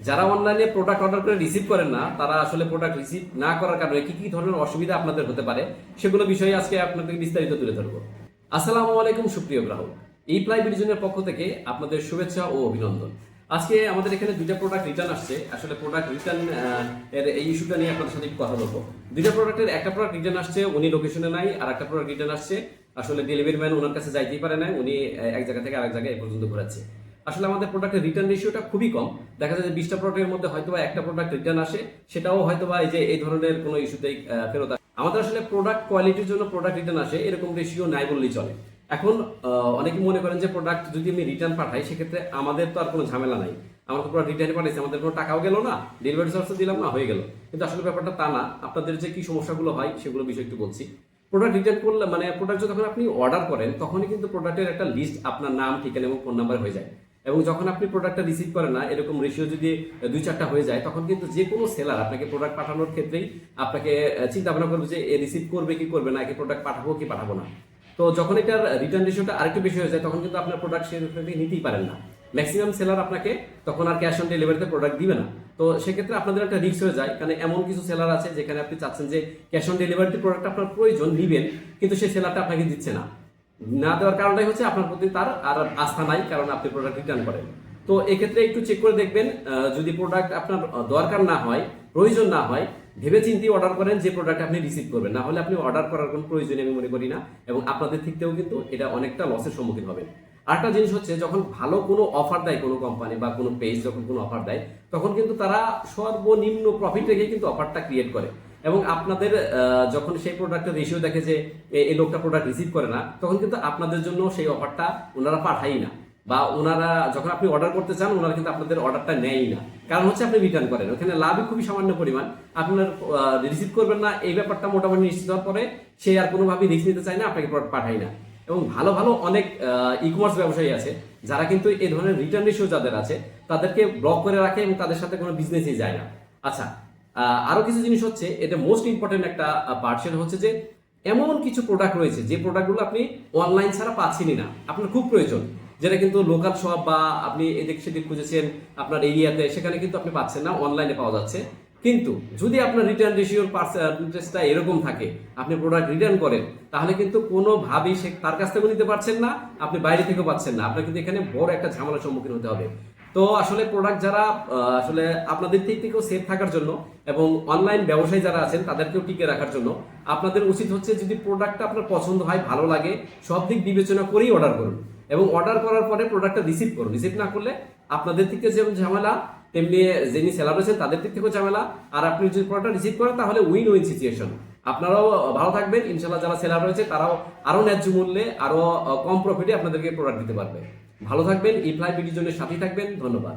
যারা অনলাইনে product order করে রিসিভ করেন না, তারা আসলে প্রোডাক্ট রিসিভ না করার কারণে কি কি ধরনের অসুবিধা আপনাদের হতে পারে সেগুলো বিষয়ে আজকে আপনাদের বিস্তারিত তুলে ধরবো। আসসালামু আলাইকুম সুপ্রিয় গ্রাহক, এই প্লাই বিডিজনের পক্ষ থেকে আপনাদের শুভেচ্ছা ও অভিনন্দন। আজকে আমাদের এখানে দুইটা প্রোডাক্ট রিটার্ন আসছে। আসলে প্রোডাক্ট রিটার্ন এর এই ইস্যুটা নিয়ে আপনাদের সাথে কথা বলবো। দুইটা প্রোডাক্টের একটা প্রোডাক্ট রিটার্ন আসছে, উনি লোকেশনে নাই, আর একটা প্রোডাক্ট রিটার্ন আসছে আসলে ডেলিভারি ম্যান ওনার কাছে যাইতেই পারে না, উনি এক জায়গা থেকে আরেক জায়গায় এ পর্যন্ত ঘোরাচ্ছে। আসলে আমাদের প্রোডাক্টের রিটার্ন রেশিওটা খুবই কম। দেখা যায় যে 20টা প্রোডাক্টের মধ্যে হয়তোবা একটা প্রোডাক্ট রিটার্ন আসে, সেটাও হয়তোবা এই যে এই ধরনের কোনো ইস্যুতেই ফেরত আসে। আমাদের আসলে প্রোডাক্ট কোয়ালিটির জন্য প্রোডাক্ট রিটার্ন আসে, এরকম রেশিও নাই বললেই চলে। এখন অনেকে মনে করেন যে প্রোডাক্ট যদি আমি রিটার্ন পাঠাই সেক্ষেত্রে আমাদের তো আর কোনো ঝামেলা নাই, আমরা তো পুরো রিটার্ন পাঠাইছি, আমাদের কোনো টাকাও গেল না, ডেলিভারি চার্জও দিলাম না, হয়ে গেল। কিন্তু আসলে ব্যাপারটা তা না। আপনাদের যে কি সমস্যাগুলো হয় সেগুলো বিষয় একটু বলছি। প্রোডাক্ট রিটার্ন করলে মানে প্রোডাক্ট যখন আপনি অর্ডার করেন তখনই কিন্তু প্রোডাক্টের একটা লিস্ট আপনার নাম, ঠিকানা এবং ফোন নাম্বার হয়ে যায়। এবং যখন আপনি প্রোডাক্টটা রিসিভ করেন না, এরকম রেশিও যদি 2-4টা হয়ে যায়, তখন কিন্তু যে কোনো সেলার আপনাকে প্রোডাক্ট পাঠানোর ক্ষেত্রেই আপনাকে চিন্তা ভাবনা করবে যে এ রিসিভ করবে কি করবে না, একে প্রোডাক্ট পাঠাবো কি পাঠাবো না। তো যখন এটার রিটার্ন রেশিওটা আরেকটু বেশি হয়ে যায় তখন কিন্তু আপনার প্রোডাক্ট সে নিতেই পারেন না। ম্যাক্সিমাম সেলার আপনাকে তখন আর ক্যাশ অন ডেলিভারিতে প্রোডাক্ট দিবে না। তো সেক্ষেত্রে আপনাদের একটা রিস্ক হয়ে যায়, কারণ এমন কিছু সেলার আছে যেখানে আপনি চাচ্ছেন যে ক্যাশ অন ডেলিভারিতে প্রোডাক্ট আপনার প্রয়োজন নিবেন, কিন্তু সেই সেলারটা আপনাকে দিচ্ছে না। না দেওয়ার কারণটাই হচ্ছে আপনার প্রতি তার আর আস্থা নাই, কারণ আপনি প্রোডাক্ট রিটার্ন করেন। তো এক্ষেত্রে একটু চেক করে দেখবেন, যদি প্রোডাক্ট আপনার দরকার না হয়, প্রয়োজন না হয়, ভেবে চিন্তে অর্ডার করেন যে প্রোডাক্ট আপনি রিসিভ করবেন। না হলে আপনি অর্ডার করার কোনো প্রয়োজন আমি মনে করি না, এবং আপনাদের থেকেও কিন্তু এটা অনেকটা লসের সম্মুখীন হবেন। আরেকটা জিনিস হচ্ছে, যখন ভালো কোনো অফার দেয় কোনো কোম্পানি বা কোনো পেজ যখন কোনো অফার দেয়, তখন কিন্তু তারা সর্বনিম্ন প্রফিট রেখে কিন্তু অফারটা ক্রিয়েট করে। এবং আপনাদের যখন সেই প্রোডাক্টের রেশিও দেখে যে এই লোকটা প্রোডাক্ট রিসিভ করে না, তখন কিন্তু আপনাদের জন্য সেই অফারটা ওনারা পাঠাই না, বা ওনারা যখন আপনি অর্ডার করতে চান ওনারা কিন্তু আপনাদের অর্ডারটা নেয়ই না। কারণ হচ্ছে আপনি রিটার্ন করেন, ওখানে লাভই খুবই সামান্য পরিমাণ। আপনার রিসিভ করবেন না এই ব্যাপারটা মোটামুটি নিশ্চিত হওয়ার পরে সে আর কোনোভাবেই রিস্ক নিতে চায় না, আপনাকে প্রোডাক্ট পাঠায় না। এবং ভালো ভালো অনেক ই কমার্স ব্যবসায়ী আছে যারা কিন্তু এই ধরনের রিটার্ন রেশিও যাদের আছে তাদেরকে ব্লক করে রাখে এবং তাদের সাথে কোনো বিজনেসই যায় না। আচ্ছা, আরো কিছু জিনিস হচ্ছে, এটা মোস্ট ইম্পর্টেন্ট একটা পার্ট, সেটা হচ্ছে যে এমন কিছু প্রোডাক্ট রয়েছে যে প্রোডাক্টগুলো আপনি অনলাইন ছাড়া পাচ্ছেনই না, আপনার খুব প্রয়োজন, যেটা কিন্তু লোকাল শপ বা আপনি এদিক সেদিক খুঁজেছেন আপনার এরিয়াতে, সেখানে কিন্তু আপনি পাচ্ছেন না, অনলাইনে পাওয়া যাচ্ছে। কিন্তু যদি আপনার রিটার্ন রেশিওর পার্সেন্টেজটা এরকম থাকে, আপনি প্রোডাক্ট রিটার্ন করেন, তাহলে কিন্তু কোনোভাবেই সে তার কাছ থেকেও নিতে পারছেন না, আপনি বাইরে থেকেও পাচ্ছেন না, আপনার কিন্তু এখানে বড় একটা ঝামেলার সম্মুখীন হতে হবে। তো আসলে প্রোডাক্ট যারা আসলে আপনাদের দিক থেকেও সেফ থাকার জন্য এবং অনলাইন ব্যবসায়ী যারা আছেন তাদেরকেও টিকে রাখার জন্য আপনাদের উচিত হচ্ছে, যদি প্রোডাক্টটা আপনার পছন্দ হয়, ভালো লাগে, সব দিক বিবেচনা করেই অর্ডার করুন। এবং অর্ডার করার পরে প্রোডাক্টটা রিসিভ করুন। রিসিভ না করলে আপনাদের থেকে যেমন ঝামেলা, তেমনি যিনি সেলার রয়েছেন তাদের দিক থেকেও ঝামেলা। আর আপনি যদি প্রোডাক্টটা রিসিভ করেন তাহলে উইন উইন সিচুয়েশন। আপনারাও ভালো থাকবেন, ইনশাল্লাহ যারা সেলার রয়েছে তারাও আরো ন্যায্য মূল্যে, আরো কম প্রফিটে আপনাদেরকে প্রোডাক্ট দিতে পারবে। ভালো থাকবেন, ইপ্লাই বিডির জন্য সাথেই থাকবেন। ধন্যবাদ।